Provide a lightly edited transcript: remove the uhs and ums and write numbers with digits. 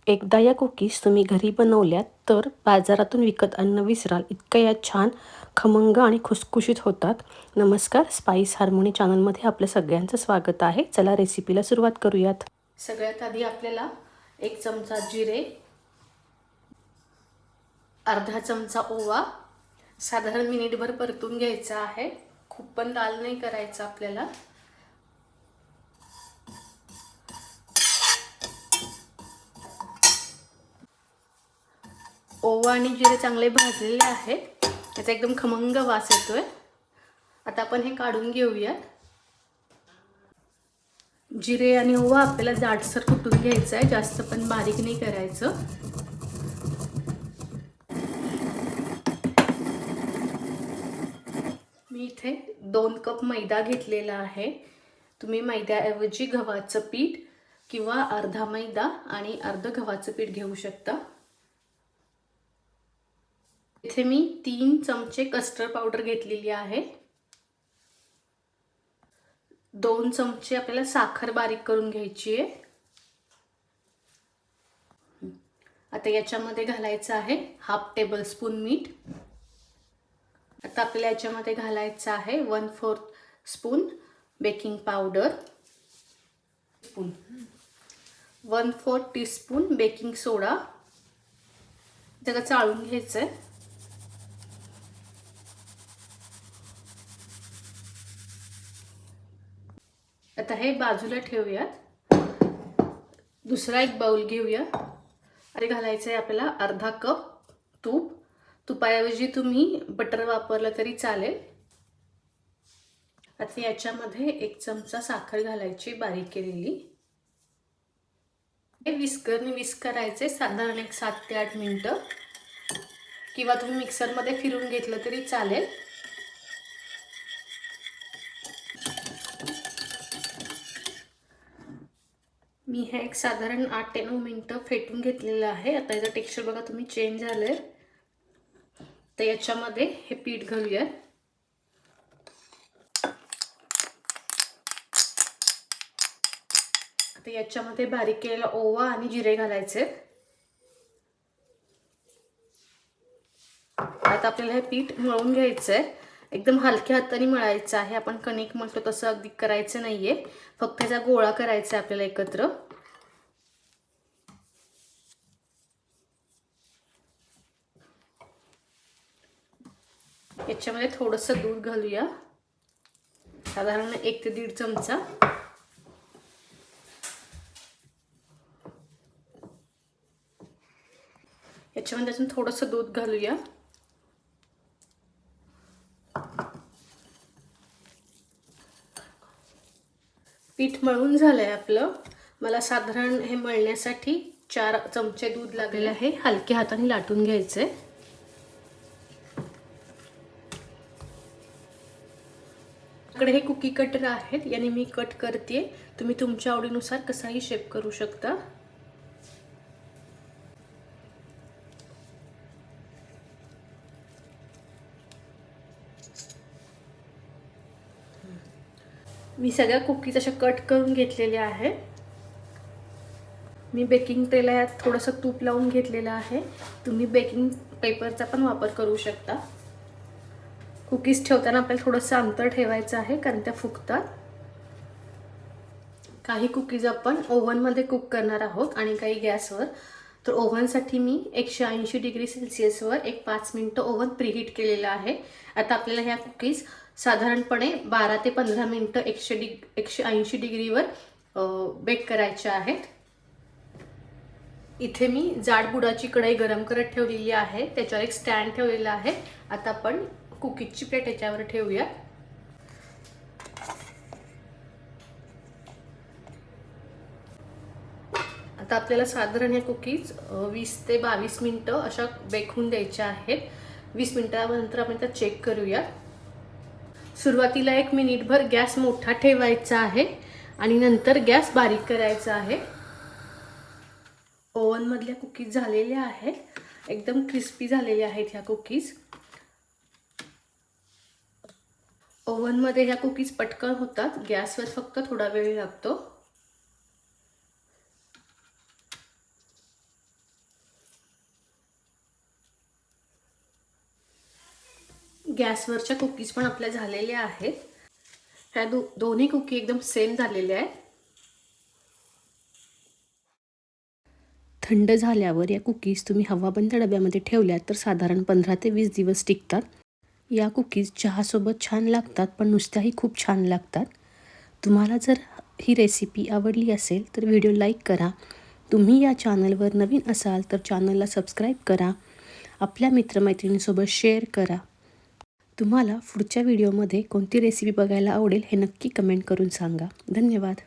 एकदा या कुकीज तुम्ही घरी बनवल्यात तर बाजारातून विकत आणणं विसराल, इतक्या या छान खमंग आणि खुसखुशीत होतात. नमस्कार, स्पाइस हार्मोनी चॅनलमध्ये आपलं सगळ्यांचं स्वागत आहे. चला रेसिपीला सुरुवात करूयात. सगळ्यात आधी आपल्याला 1 चमचा जिरे, अर्धा चमचा ओवा साधारण मिनिटभर परतून घ्यायचा आहे. खूप पण लाल नाही करायचा आपल्याला. ओवा आणि जिरे चांगले भाजलेले आहेत. त्याचा एकदम खमंग वास येतोय. आता आपण हे काढून घेऊयात. जिरे आणि ओवा आपल्याला जाडसर कुटून घ्यायचं आहे, जास्त पण बारीक नाही करायचं. मी इथे 2 कप मैदा घेतलेला आहे. तुम्ही मैद्याऐवजी गव्हाचं पीठ किंवा अर्धा मैदा आणि अर्ध गव्हाचं पीठ घेऊ शकता. इथे मी 3 चमचे कस्टर्ड पावडर घेतलेली आहे. 2 चमचे आपल्याला साखर बारीक करून घ्यायची आहे. आता याच्यामध्ये घालायचं आहे हाफ टेबलस्पून मीठ. आता आपल्याला याच्यामध्ये घालायचं आहे 1/4 spoon baking powder, 1/4 teaspoon baking soda. त्याला चाळून घ्यायचं आहे. आता हे बाजूला ठेवूयात. दुसरा एक बाउल घेऊया. आणि घालायचं आहे आपल्याला अर्धा कप तूप. तुपाऐवजी तुम्ही बटर वापरलं तरी चालेल. आता याच्यामध्ये 1 चमचा साखर घालायची बारीक केलेली. हे विस्करने विस्क करायचे साधारण 7 ते 8 मिनिटं, किंवा तुम्ही मिक्सरमध्ये फिरून घेतलं तरी चालेल. मी हे एक साधारण 8 ते 9 मिनिटं फेटून घेतलेलं आहे. आता याचं टेक्स्चर बघा तुम्ही चेंज झालंय. तर याच्यामध्ये हे पीठ घालूया. आता याच्यामध्ये बारीक केलेला ओवा आणि जिरे घालायचे. आता आपल्याला हे पीठ मळून घ्यायचं आहे. एकदम हलक्या हाताने मळायचं आहे. आपण कणिक मळतो तसं अगदी करायचं नाहीये. फक्त त्याचा गोळा करायचा आहे आपल्याला एकत्र. याच्यामध्ये थोडंसं दूध घालूया, साधारण 1 ते 1.5 चमचा. याच्यामध्ये अजून थोडंसं दूध घालूया. पीठ मळून झालंय आपलं. मला साधारण हे मळण्यासाठी 4 चमचे दूध लागलेलं आहे. हलक्या हाताने लाटून घ्यायचंय. आपल्याकडे हे कुकी कटर आहेत, याने मी कट करते. तुम्ही तुमच्या आवडीनुसार कसाही शेप करू शकता. मी सगळ्या कुकीज अशा कट करून घेतलेल्या आहेत. मी बेकिंग ट्रेला यात थोडंसं तूप लावून घेतलेलं आहे. तुम्ही बेकिंग पेपरचा पण वापर करू शकता. कुकीज ठेवताना आपल्याला थोडंसं अंतर ठेवायचं आहे, कारण त्या फुगतात. काही कुकीज आपण ओव्हनमध्ये कुक करणार आहोत आणि काही गॅसवर. तर ओव्हनसाठी मी 180 डिग्री सेल्सिअसवर 5 मिनिटं ओव्हन प्रीहीट केलेलं आहे. आता आपल्याला ह्या कुकीज साधारणपणे 12 ते 15 मिनिटं 180 डिग्रीवर बेक करायच्या आहेत. इथे मी जाड बुडाची कढई गरम करत ठेवलेली आहे. त्याच्यावर एक स्टँड ठेवलेला आहे. आता आपण कुकीजची प्लेट याच्यावर ठेवूया. आता आपल्याला साधारण हे कुकीज 20 ते 22 मिनिटं अशा बेक होऊन द्यायच्या आहेत. 20 मिनिटानंतर आपण त्या चेक करूया. सुरुवातीला 1 मिनिटभर गॅस मोठा ठेवायचा आहे आणि नंतर गॅस बारीक करायचा आहे. ओव्हन मधल्या कुकीज झालेल्या आहेत. एकदम क्रिस्पी झालेल्या आहेत ह्या कुकीज. ओव्हन मध्ये ह्या कुकीज पटकन होतात. गॅसवर फक्त थोडा वेळ लागतो. गॅसवरच्या कुकीज पण आपल्या झालेल्या आहेत. ह्या दोन्ही कुकी एकदम सेम झालेल्या आहेत. थंड झाल्यावर या कुकीज तुम्ही हवाबंद डब्यामध्ये ठेवल्या तर साधारण 15 ते 20 दिवस टिकतात. या कुकीज चहासोबत छान लागतात, पण नुसत्याही खूप छान लागतात. तुम्हाला जर ही रेसिपी आवडली असेल तर व्हिडिओ लाईक करा. तुम्ही या चॅनलवर नवीन असाल तर चॅनलला सबस्क्राईब करा. आपल्या मित्रमैत्रिणींसोबत शेअर करा. तुम्हाला पुढच्या व्हिडिओमध्ये कोणती रेसिपी बघायला आवडेल हे नक्की कमेंट करून सांगा. धन्यवाद.